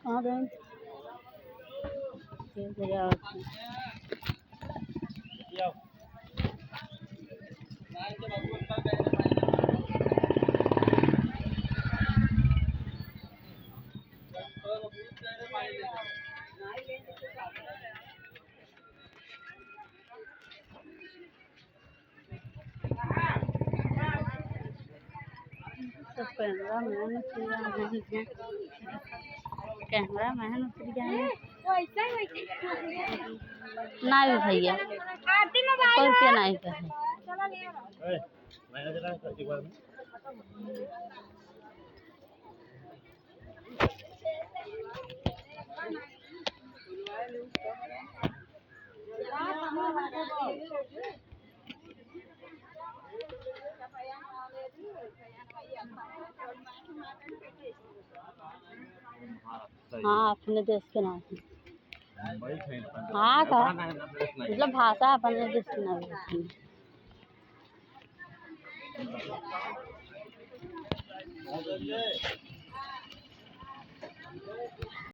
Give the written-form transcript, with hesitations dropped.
हाँ बहन सब कैमरा मैन उतर गया ना भी भैया कोई रुपया नहीं कहे हाँ अपने देश के नाम हाँ का मतलब भाषा अपने देश के नाम